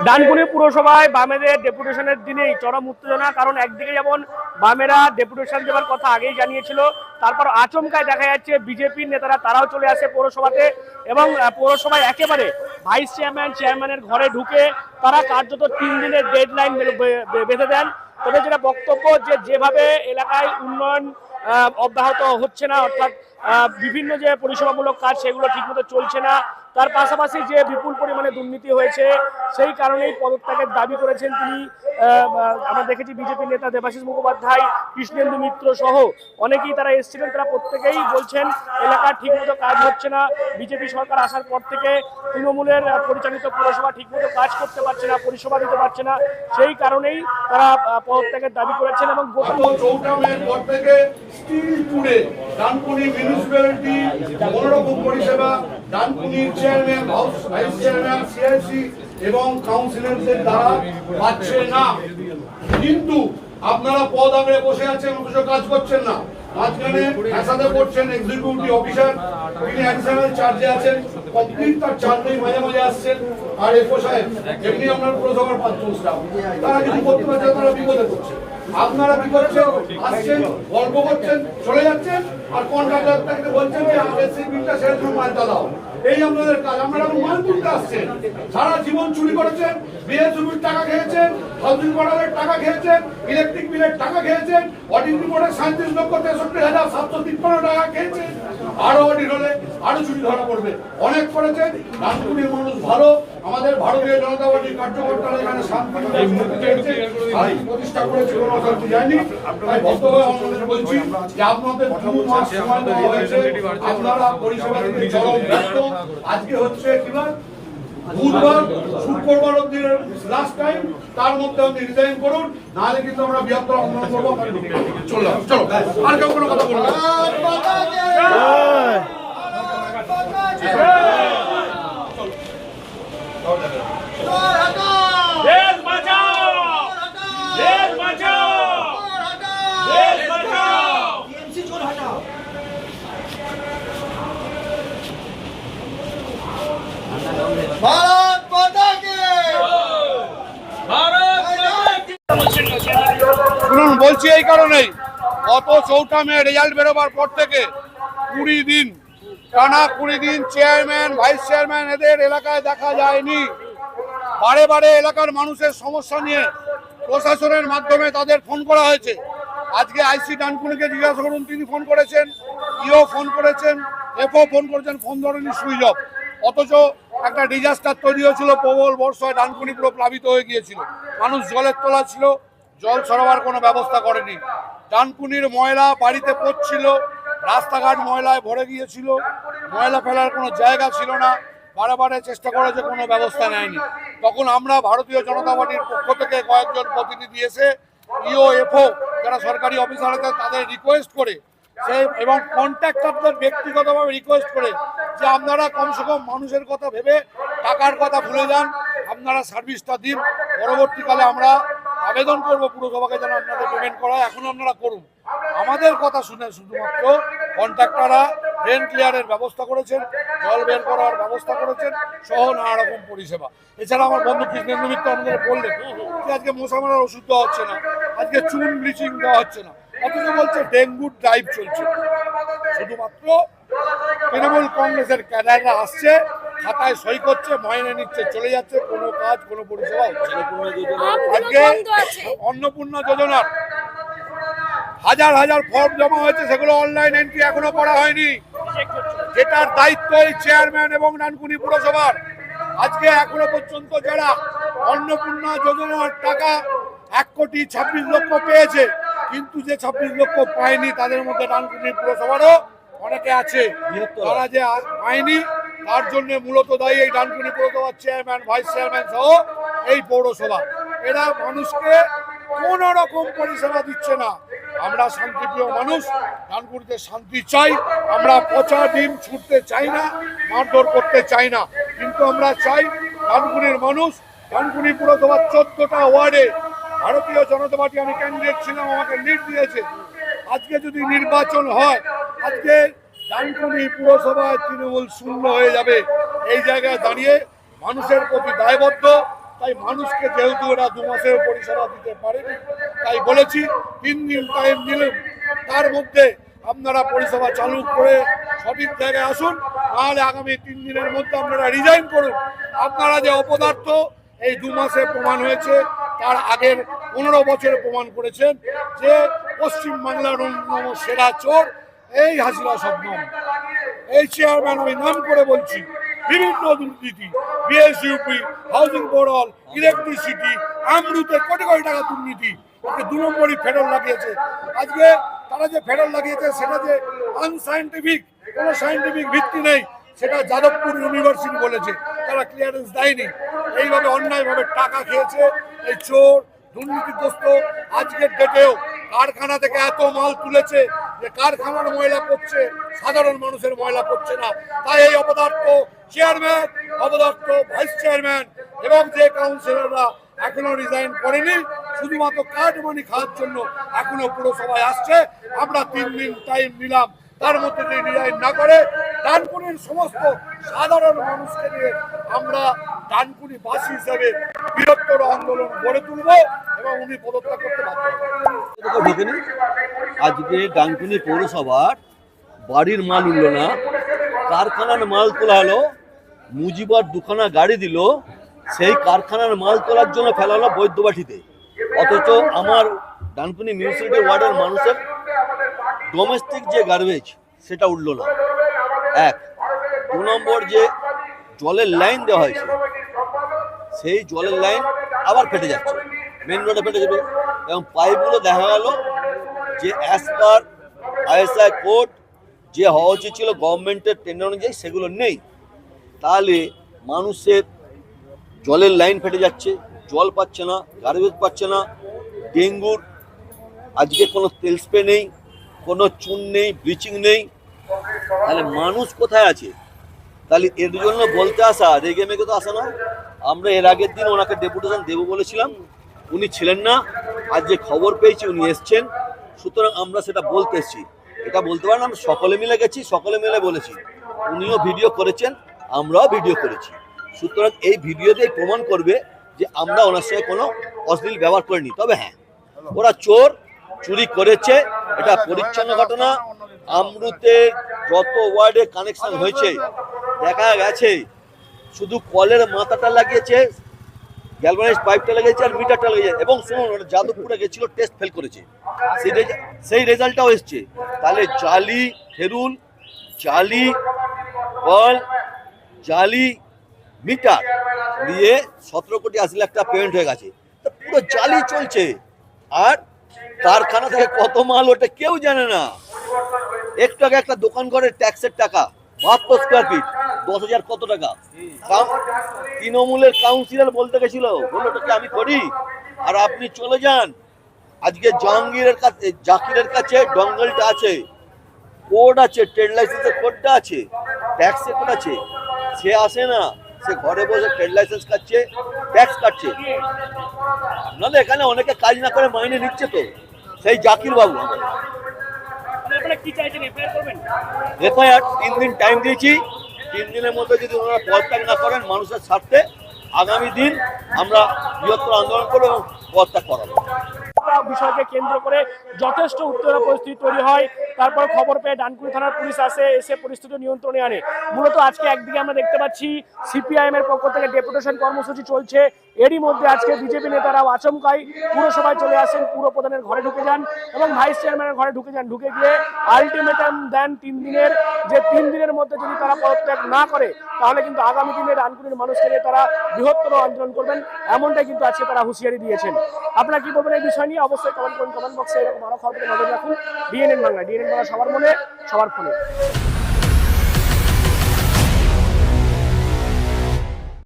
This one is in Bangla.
ডানকুনি পুরসভায় বামেদের ডেপুটেশনের দিনেই চরম উত্তেজনা, কারণ একদিকে যেমন বামেরা ডেপুটেশন দেওয়ার কথা আগেই জানিয়েছিল, তারপর আচমকায় দেখা যাচ্ছে বিজেপির নেতারা তারাও চলে আসে পৌরসভাতে এবং পৌরসভায় একেবারে ভাইস চেয়ারম্যানের ঘরে ঢুকে তারা কার্যত 3 দিনের ডেডলাইন বেঁধে দেন। তবে যেটা বক্তব্য যেভাবে এলাকায় উন্নয়ন অব্যাহত হচ্ছে না, অর্থাৎ বিভিন্ন যে পরিষেবামূলক কাজ সেগুলো ঠিকমতো চলছে না, তার পাশাপাশি যে বিপুল পরিমাণে দুর্নীতি হয়েছে সেই কারণেই পদত্যাগের দাবি করেছেন তিনি। আমরা দেখেছি বিজেপি নেতা দেবাশিস মুখোপাধ্যায়, কৃষ্ণেন্দু মিত্র সহ অনেকেই তারা এসেছিলেন। তারা প্রত্যেকেই বলছেন এলাকার ঠিকমতো কাজ হচ্ছে না, বিজেপি সরকার আসার পর থেকে তৃণমূলের পরিচালিত পুরসভা ঠিকমতো কাজ করতে পারছে না, পরিষেবা দিতে পারছে না, সেই কারণেই তারা পদত্যাগের দাবি করেছেন। এবং ডানকুনি মিউনিসিপ্যালিটি কোনো রকম পরিষেবা ডানকুনির চেয়ারম্যান, ভাইস চেয়ারম্যান, সিআইসি এবং কাউন্সিলরদের দ্বারা পাচ্ছে না। কিন্তু আপনারা পদ আঁকড়ে বসে আছেন, অথচ কাজ করছেন না। মাঝখানে ফ্যাসাদে করছেন এক্সিকিউটিভ অফিসার, তিনি অ্যাডিশনাল চার্জে আছেন, কমপ্লিট তার চার্জেই মাঝে মাঝে আসছেন। আর এফও সাহেব এমনি আপনার পুরসভার 5 স্টাফ, তারা কিছু করতে পারছে, তারা বিপদে পড়ছে। আপনারা কি করছেন? আসছেন, গল্প করছেন, চলে যাচ্ছেন, আর কন্ট্রাক্টরকে বলছেন যে এসসি বিলটা সেরে তুমি মালটা দাও। এই আপনাদের কাজ। আপনারা মাল তুলতে আসছেন, সারা জীবন চুরি করেছেন, বিএসইবির টাকা খেয়েছেন, হাউজিং বোর্ডের টাকা খেয়েছেন, ইলেকট্রিক বিলের টাকা খেয়েছেন, অডিট রিপোর্টের 37,63,753 টাকা খেয়েছেন। আরো অডিট হলে আরো চুরি ধরা পড়বে। অনেক করেছেন। ডানকুনির মানুষ ভালো, আমাদের ভারতীয় জনতা পার্টির কার্যকর্তারা এখানে শান্তি প্রতিষ্ঠা করেছে, কোনো অশান্তি যায়নি। তাই ভদ্রভাবে আমাদের বলছি যে আপনাদের 2 মাস সময় দেওয়া হয়েছে, আপনারা পরিষেবা দিতে চরম ব্যর্থ। আজকে হচ্ছে কিবার বুধবার, শুক্রবার অব্দি লাস্ট টাইম, তার মধ্যে আপনি রিজাইন করুন, নাহলে কিন্তু আমরা বৃহত্তর আন্দোলন করবো। চলো চলো, আর কেউ কোনো কথা বলবো না। শুনুন, বলছি এই কারণেই, গত 4 মে রেজাল্ট বেরোবার পর থেকে 20 দিন টানা 20 দিন চেয়ারম্যান, ভাইস চেয়ারম্যান এদের এলাকায় দেখা যায়নি। বারে বারে এলাকার মানুষের সমস্যা নিয়ে প্রশাসনের মাধ্যমে তাদের ফোন করা হয়েছে। আজকে আইসি ডানকুনিকে জিজ্ঞাসা করুন, তিনি ফোন করেছেন, ইও ফোন করেছেন, এফও ফোন করেছেন, ফোন ধরেনি, সুইচ অফ। অথচ একটা ডিজাস্টার তৈরি হয়েছিল, প্রবল বর্ষায় ডানকুনি পুরো প্লাবিত হয়ে গিয়েছিল, মানুষ জলের তলা ছিল, জল সরবরাহের কোনো ব্যবস্থা করেনি। ডানকুনির ময়লা বাড়িতে পড়ছিল, রাস্তাঘাট ময়লায় ভরে গিয়েছিল, ময়লা ফেলার কোনো জায়গা ছিল না, বারে বারে চেষ্টা করেছে, কোনো ব্যবস্থা নেয়নি। তখন আমরা ভারতীয় জনতা পার্টির পক্ষ থেকে কয়েকজন প্রতিনিধি এসে ইও এফও যারা সরকারি অফিসার আছে তাদের রিকোয়েস্ট করে এবং কন্ট্রাক্টরদের ব্যক্তিগতভাবে রিকোয়েস্ট করে যে আপনারা কমসে কম মানুষের কথা ভেবে টাকার কথা ভুলে যান, আপনারা সার্ভিসটা দিন। পরবর্তীকালে আমরা আবেদন করব পুরসভাকে যেন আপনাদের পেমেন্ট করা হয়, এখন আপনারা করুন। আমাদের কথা শুনে শুধুমাত্র কন্ট্রাক্টররা ড্রেন ক্লিয়ারের ব্যবস্থা করেছেন, জল বের করার ব্যবস্থা করেছেন সহ নানা রকম পরিষেবা। এছাড়া আমার বন্ধু কৃষ্ণেন্দু মিত্র আমাদের বললেন যে আজকে মশা মারার ওষুধ দেওয়া হচ্ছে না, আজকে চুন ব্লিচিং দেওয়া হচ্ছে না, অথচ বলছে ডেঙ্গুর ড্রাইভ চলছে। শুধুমাত্র তৃণমূল কংগ্রেসের ক্যাডাররা আসছে, খাতায় সই করছে, মাইনে নিচ্ছে, চলে যাচ্ছে, কোনো কাজ কোনো পরিষেবা হচ্ছে না। আজকে অন্নপূর্ণা যোজনার হাজার হাজার ফর্ম জমা হয়েছে, সেগুলো অনলাইন এন্ট্রি এখনো করা হয়নি, যেটার দায়িত্ব এই চেয়ারম্যান এবং ডানকুনি পুরসভার। আজকে এখনো পর্যন্ত যারা অন্নপূর্ণা যোজনার টাকা 1,26,00,000 পেয়েছে, কিন্তু যে 26 লক্ষ পায়নি তাদের মধ্যে ডানকুনি পুরসভারও অনেকে আছে। তারা যে পায়নি তার জন্য মূলত দায়ী এই ডানকুনি পুরসভার চেয়ারম্যান, ভাইস চেয়ারম্যান সহ এই পৌরসভা। এরা মানুষকে কোন রকম পরিষেবা দিচ্ছে না। আমরা শান্তিপ্রিয় মানুষ, ডানকুনিতে শান্তি চাই, আমরা পচা ডিম ছুটতে চাই না, মারধর করতে চাই না, কিন্তু আমরা চাই ডানকুনির মানুষ, ডানকুনি পুরসভার 14টা ওয়ার্ডে ভারতীয় জনতা পার্টি, আমি ক্যান্ডিডেট ছিলাম, আমাকে লিড দিয়েছে। আজকে যদি নির্বাচন হয়, আজকে ডানকুনি পুরসভায় তৃণমূল শূন্য হয়ে যাবে। এই জায়গায় দাঁড়িয়ে মানুষের প্রতি দায়বদ্ধ। তাই মানুষকে যেহেতু এরা 2 মাসের পরিষেবা দিতে পারেনি, তাই বলেছি 3 দিন টাইম দিলেন, তার মধ্যে আপনারা পরিষেবা চালু করে সঠিক জায়গায় আসুন, নাহলে আগামী 3 দিনের মধ্যে আপনারা রিজাইন করুন। আপনারা যে অপদার্থ এই 2 মাসে প্রমাণ হয়েছে, তার আগের 15 বছরে প্রমাণ করেছেন যে পশ্চিমবাংলার অন্যতম সেরা চোর এই হাসিনা শবনম। এই চেয়ারম্যান আমি নাম করে বলছি, বিভিন্ন দুর্নীতি, বিএসইউপি, housing board, electricity, আমরুতে crore crore টাকা দুর্নীতি, ওকে 2 নম্বরই ফেডার লাগিয়েছে। আজকে তারা যে ফেডার লাগিয়েছে সেটা যে আনসাইন্টিফিক, কোনো সাইন্টিফিক ভিত্তি নেই, সেটা যাদবপুর ইউনিভার্সিটি বলেছে, তারা ক্লিয়ারেন্স দেয়নি। এইভাবে অন্যায়ভাবে টাকা খেয়েছে এই চোর দুর্নীতিগ্রস্ত। আজকের ডেটেও কারখানা থেকে এত মাল তুলেছে যে কারখানার ময়লা পড়ছে, সাধারণ মানুষের ময়লা পড়ছে না। তাই এই অপদার্থ চেয়ারম্যান, অপদার্থ ভাইস চেয়ারম্যান এবং যে কাউন্সিলররা এখনো রিজাইন করেনি, শুধুমাত্র কার্ড মানি খাওয়ার জন্য এখনো পুরসভায় আসছে। আমরা 3 দিন টাইম দিলাম, তার মধ্যে যদি রিজাইন না করে ডানকুনির সমস্ত সাধারণ মানুষকে নিয়ে আমরা ডানকুনি বাসী হিসেবে বৃহত্তর আন্দোলন গড়ে তুলব এবং উনি পদত্যাগ করতে বাধ্য হবেন। ঢোকেনি। আজকে ডানকুনি পৌরসভার বাড়ির মাল উঠল না, কারখানার মাল তোলা হলো, মুজিবার 2খানা গাড়ি দিল, সেই কারখানার মাল তোলার জন্য ফেলা হলো বৈদ্যবাটিতে। অথচ আমার ডানকুনি মিউনিসিপ্যালিটি ওয়ার্ডের মানুষের ডোমেস্টিক যে গার্বেজ সেটা উঠল না। 1 2 নম্বর যে জলের লাইন দেওয়া হয়েছে, সেই জলের লাইন আবার ফেটে যাচ্ছে, মেন রোডে ফেটে যাবে। এবং পাইপগুলো দেখা গেল যে অ্যাজ পার আইএসআই কোড যে হওয়া উচিত ছিল গভর্নমেন্টের টেন্ডার অনুযায়ী, সেগুলো নেই। তাহলে মানুষের জলের লাইন ফেটে যাচ্ছে, জল পাচ্ছে না, গার্বেজ পাচ্ছে না, ডেঙ্গুর আজকে কোনো তেল স্প্রে নেই, কোনো চুন নেই, ব্লিচিং নেই। তাহলে মানুষ কোথায় আছে? তাহলে এর জন্য বলতে আসা, রেগে মেগে তো আসা না। আমরা এর আগের দিন ওনাকে ডেপুটেশন দেবো বলেছিলাম, উনি ছিলেন না। আজ যে খবর পেয়েছি উনি এসছেন, সুতরাং আমরা সেটা বলতে এসেছি। এটা বলতে পারেন আমরা সকলে মিলে গেছি, সকলে মিলে বলেছি। উনিও ভিডিও করেছেন, আমরাও ভিডিও করেছি। সুতরাং এই ভিডিও দিয়ে প্রমাণ করবে যে আমরা ওনার সঙ্গে কোনো অশ্লীল ব্যবহার করিনি। তবে হ্যাঁ, ওরা চোর, চুরি করেছে, এটা পরিচ্ছন্ন ঘটনা। আমরুতে যত ওয়ার্ডে কানেকশন হয়েছে দেখা গেছে শুধু কলের মাথাটা লাগিয়েছে, গ্যালভানাইজ পাইপটা লাগিয়েছে আর মিটারটা লাগিয়েছে। এবং শুনুন, ওটা যাদবপুরে গেছিল, টেস্ট ফেল করেছে, সেই রেজাল্টটাও এসছে। তাহলে জালি ফেরুল, জালি কল, জালি মিটার দিয়ে 17 কোটি 80 লাখ টাকা পেমেন্ট হয়ে গেছে। তো পুরো জালি চলছে। আর কারখানা থেকে কত মাল ওটা কেউ জানে না। একটু আগে একটা দোকান করে ট্যাক্সের টাকা 72 স্কোয়ার ফিট 10,000 কত টাকা। তৃণমূলের কাউন্সিলর বলতে গেছিল, বললো ওটাকে আমি করি আর আপনি চলে যান। আজকে জাহাঙ্গীরের কাছে, জাকিরের কাছে ডঙ্গলটা আছে, কোড আছে, ট্রেড লাইসেন্সের কোডটা আছে, ট্যাক্সের কোড আছে। সে আসে না, সে ঘরে বসে ট্রেড লাইসেন্স কাটছে, ট্যাক্স কাটছে। নাহলে এখানে অনেকে কাজ না করে মাইনে নিচ্ছে তো, সেই জাকির বাবু। এফআইআর 3 দিন টাইম দিয়েছি, 3 দিনের মধ্যে যদি ওনারা পদত্যাগ না করেন মানুষের স্বার্থে, আগামী দিন আমরা বৃহত্তর আন্দোলন করবো এবং পদত্যাগ করাবো। বিষয়কে কেন্দ্র করে যথেষ্ট উত্তেজনা পরিস্থিতি তৈরি হয়। তারপর খবর পেয়ে ডানকুনি থানার পুলিশ এসে পরিস্থিতি নিয়ন্ত্রণে আনে। মূলত আজকে একদিকে আমরা দেখতে পাচ্ছি সিপিআইএম এর পক্ষ থেকে ডেপুটেশন কর্মসূচি চলছে, এরই মধ্যে আজকে বিজেপি নেতারাও আচমকাই পুরসভায় চলে আসেন, পুর প্রধানের ঘরে ঢুকে যান এবং ভাইস চেয়ারম্যানের ঘরে ঢুকে যান। ঢুকে গিয়ে আলটিমেটাম দেন 3 দিনের, যে 3 দিনের মধ্যে যদি তারা পদত্যাগ না করে তাহলে কিন্তু আগামী দিনে ডানকুনির মানুষকে নিয়ে তারা বৃহত্তর আন্দোলন করবেন, এমনটাই কিন্তু আজকে তারা হুঁশিয়ারি দিয়েছেন। আপনারা কি বলবেন এই বিষয় নিয়ে? অবশ্যই কমেন্ট করুন, কমেন্ট বক্সে এরকম আরো খবর নজর রাখুন। ডিএনএন বাংলা, ডিএনএন বাংলা সবার মনে, সবার ফোনে।